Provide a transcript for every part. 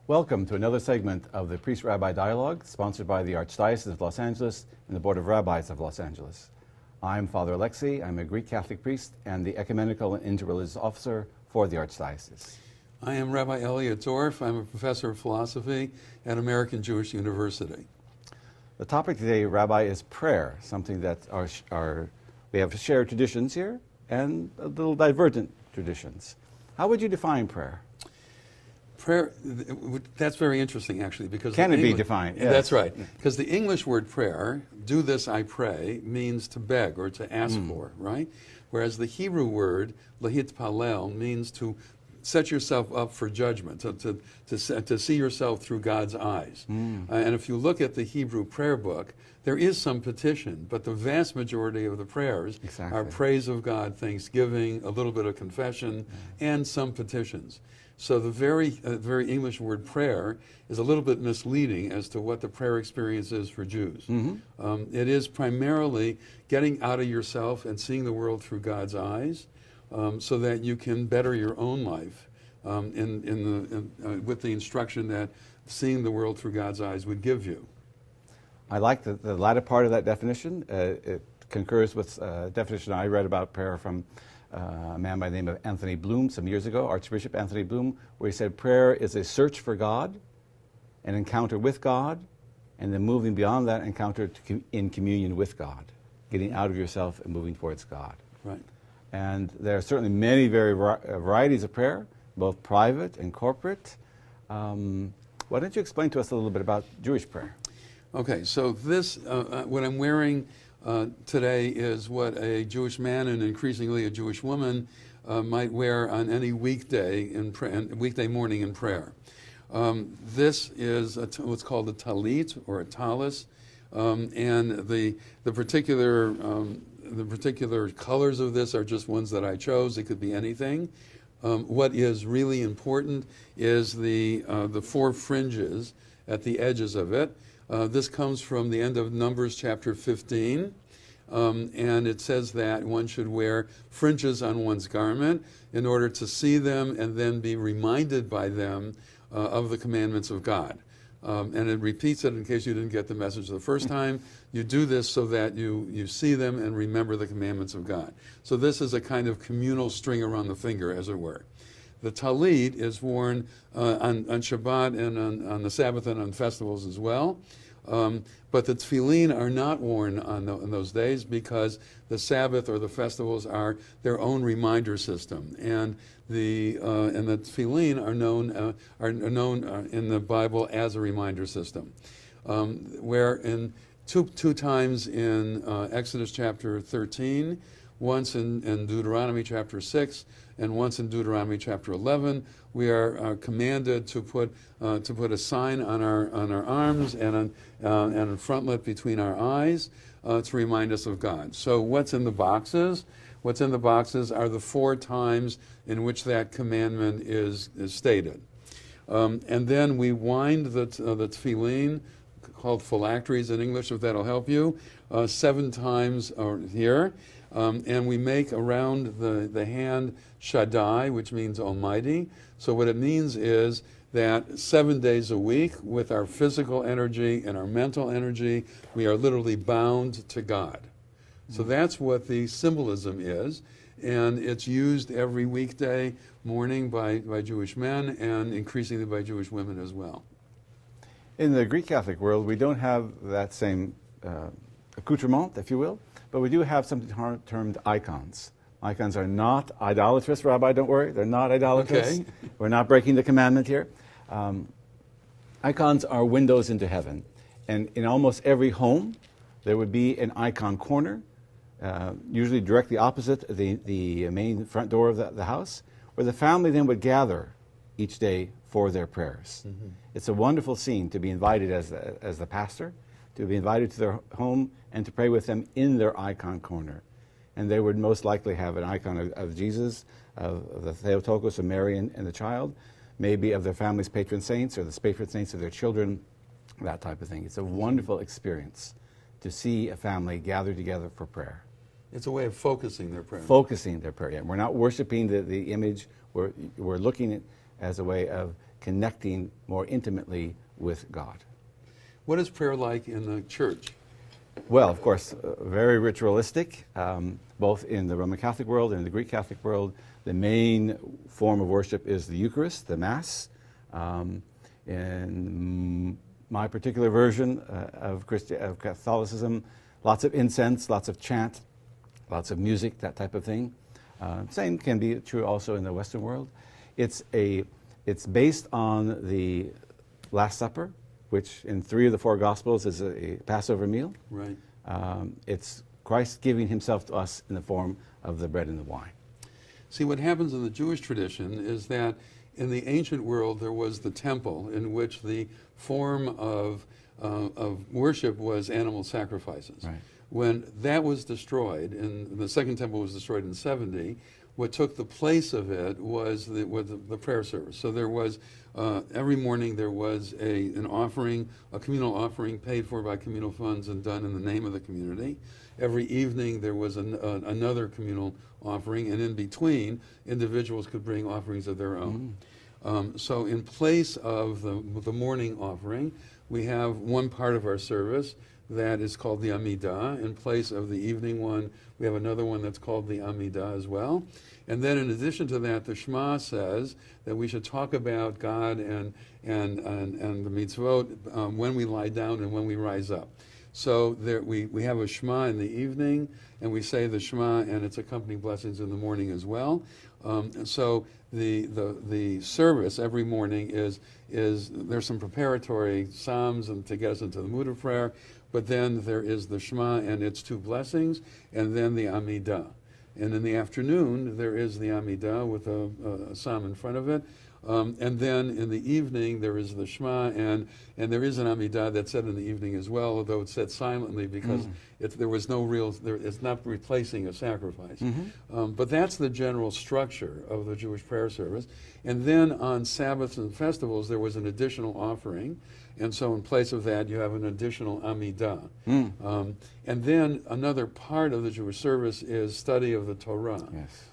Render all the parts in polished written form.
Welcome to another segment of the Priest-Rabbi Dialogue, sponsored by the Archdiocese of Los Angeles and the Board of Rabbis of Los Angeles. I'm Father Alexei. I'm a Greek Catholic priest and the Ecumenical and Interreligious Officer for the Archdiocese. I am Rabbi Elliot Dorff. I'm a professor of philosophy at American Jewish University. The topic today, Rabbi, is prayer, something that we have shared traditions here and a little divergent traditions. How would you define prayer? Prayer, that's very interesting actually, because Can it be defined? Yes. That's right, because the English word prayer, do this I pray, means to beg or to ask for, right? Whereas the Hebrew word, lahitpalel, means to set yourself up for judgment, to see yourself through God's eyes. And if you look at the Hebrew prayer book, there is some petition, but the vast majority of the prayers are praise of God, thanksgiving, a little bit of confession, and some petitions. So the very English word prayer is a little bit misleading as to what the prayer experience is for Jews. It is primarily getting out of yourself and seeing the world through God's eyes, so that you can better your own life with the instruction that seeing the world through God's eyes would give you. I like the latter part of that definition. It concurs with a definition I read about prayer from a man by the name of Anthony Bloom some years ago, Archbishop Anthony Bloom, where he said prayer is a search for God, an encounter with God, and then moving beyond that encounter in communion with God, getting out of yourself and moving towards God. Right. And there are certainly many varieties of prayer, both private and corporate. Why don't you explain to us a little bit about Jewish prayer? Okay, so this, what I'm wearing today is what a Jewish man and increasingly a Jewish woman might wear on any weekday weekday morning in prayer. This is what's called a talit or a talis, and the particular colors of this are just ones that I chose. It could be anything. What is really important is the four fringes at the edges of it. This comes from the end of Numbers chapter 15, and it says that one should wear fringes on one's garment in order to see them and then be reminded by them of the commandments of God. And it repeats it in case you didn't get the message the first time. You do this so that you see them and remember the commandments of God. So this is a kind of communal string around the finger, as it were. The talit is worn on Shabbat and on the Sabbath and on festivals as well. But the tefillin are not worn on those days because the Sabbath or the festivals are their own reminder system, and the tefillin are known in the Bible as a reminder system. Where in two times in Exodus chapter 13, once in Deuteronomy chapter 6, and once in Deuteronomy chapter 11, we are commanded to put a sign on our arms and a frontlet between our eyes to remind us of God. So what's in the boxes? What's in the boxes are the 4 times in which that commandment is stated. And then we wind the tefillin, called phylacteries in English, if that'll help you, 7 times here. And we make around the hand Shaddai, which means Almighty. So what it means is that 7 days a week, with our physical energy and our mental energy, we are literally bound to God. So that's what the symbolism is, and it's used every weekday morning by Jewish men and increasingly by Jewish women as well. In the Greek Catholic world, we don't have that same accoutrement, if you will, but we do have something termed icons. Icons are not idolatrous, Rabbi, don't worry. They're not idolatrous. Okay. We're not breaking the commandment here. Icons are windows into heaven. And in almost every home, there would be an icon corner, usually directly opposite the main front door of the house, where the family then would gather each day for their prayers. It's a wonderful scene to be invited as the pastor, to be invited to their home and to pray with them in their icon corner. And they would most likely have an icon of Jesus, of the Theotokos, of Mary and the child, maybe of their family's patron saints or the patron saints of their children, that type of thing. It's a wonderful experience to see a family gather together for prayer. It's a way of focusing their prayer. Focusing their prayer. Yeah. We're not worshiping the image. We're looking at it as a way of connecting more intimately with God. What is prayer like in the church? Well, of course, very ritualistic, both in the Roman Catholic world and in the Greek Catholic world. The main form of worship is the Eucharist, the Mass. In my particular version of Catholicism, lots of incense, lots of chant, lots of music, that type of thing. Same can be true also in the Western world. It's based on the Last Supper, which in 3 of the 4 Gospels is a Passover meal. Right. It's Christ giving himself to us in the form of the bread and the wine. See, what happens in the Jewish tradition is that in the ancient world there was the temple in which the form of worship was animal sacrifices. Right. When that was destroyed, and the second temple was destroyed in 70, what took the place of it was the prayer service. So there was, every morning there was an offering, a communal offering paid for by communal funds and done in the name of the community. Every evening there was another communal offering, and in between, individuals could bring offerings of their own. So in place of the morning offering, we have one part of our service that is called the Amidah. In place of the evening one, we have another one that's called the Amidah as well. And then in addition to that, the Shema says that we should talk about God and the mitzvot when we lie down and when we rise up. So there, we have a Shema in the evening, and we say the Shema and its accompanying blessings in the morning as well. So the service every morning is there's some preparatory psalms and to get us into the mood of prayer, but then there is the Shema and its 2 blessings, and then the Amidah. And in the afternoon there is the Amidah with a psalm in front of it. And then in the evening there is the Shema, and there is an Amidah that's said in the evening as well, although it's said silently because there was no real, it's not replacing a sacrifice. But that's the general structure of the Jewish prayer service. And then on Sabbaths and festivals there was an additional offering, and so in place of that you have an additional Amidah. And then another part of the Jewish service is study of the Torah. Yes.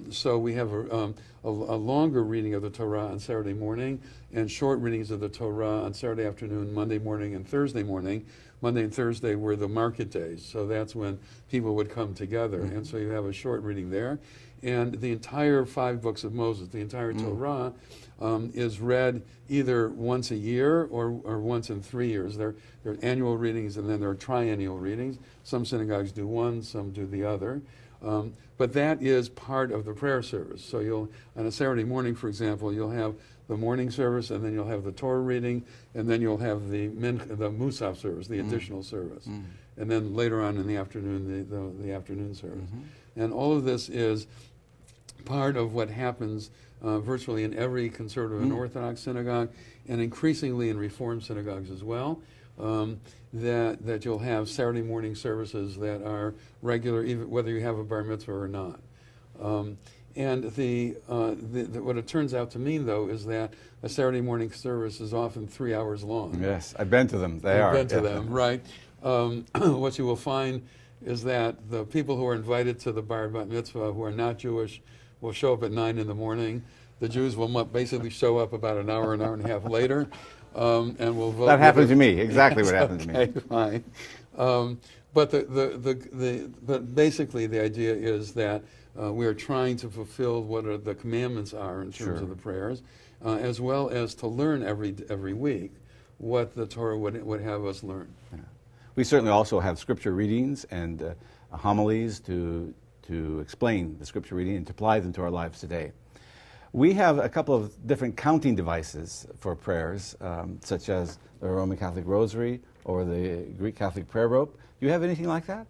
So we have a longer reading of the Torah on Saturday morning, and short readings of the Torah on Saturday afternoon, Monday morning, and Thursday morning. Monday and Thursday were the market days, so that's when people would come together. And so you have a short reading there. And the entire 5 books of Moses, the entire Torah, is read either once a year or once in 3 years. There are annual readings, and then there are triennial readings. Some synagogues do one, some do the other. But that is part of the prayer service. So you'll, on a Saturday morning, for example, you'll have the morning service, and then you'll have the Torah reading, and then you'll have the Musaf service, the additional service. And then later on in the afternoon, the afternoon service. And all of this is part of what happens virtually in every conservative and Orthodox synagogue, and increasingly in Reform synagogues as well. That you'll have Saturday morning services that are regular, even whether you have a bar mitzvah or not. And what it turns out to mean, though, is that a Saturday morning service is often 3 hours long. Yes, I've been to them. I've been to them, right. What you will find is that the people who are invited to the bar mitzvah who are not Jewish will show up at 9 in the morning. The Jews will basically show up about an hour and a half later. And we'll vote. That happened to me. Exactly what happened to me. Okay, fine. But but basically the idea is that we are trying to fulfill what the commandments are in terms of the prayers, as well as to learn every week what the Torah would have us learn. Yeah. We certainly also have scripture readings and homilies to explain the scripture reading and to apply them to our lives today. We have a couple of different counting devices for prayers, such as the Roman Catholic Rosary or the Greek Catholic Prayer Rope. Do you have anything like that?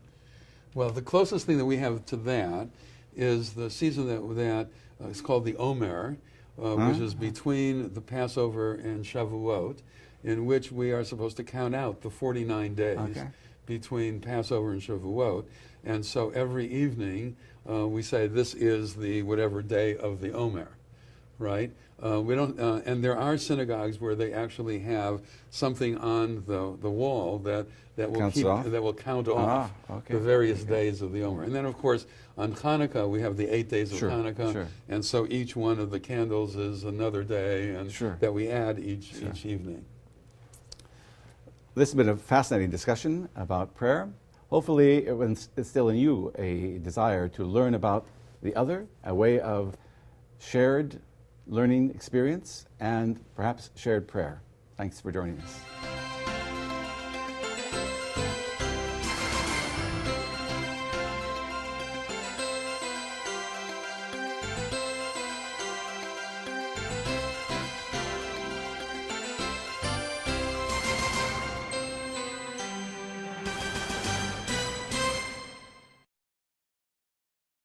Well, the closest thing that we have to that is the season that is called the Omer, which is between the Passover and Shavuot, in which we are supposed to count out the 49 days between Passover and Shavuot. And so every evening we say this is the whatever day of the Omer. right? We don't, and there are synagogues where they actually have something on the wall that will Counts it off? that will count off okay. the various days of the Omer. And then, of course, on Hanukkah we have the 8 days of Sure, Hanukkah, sure. and so each one of the candles is another day, and Sure. that we add each evening. This has been a fascinating discussion about prayer. Hopefully, it will instill in you a desire to learn about the other, a way of shared learning experience, and perhaps shared prayer. Thanks for joining us.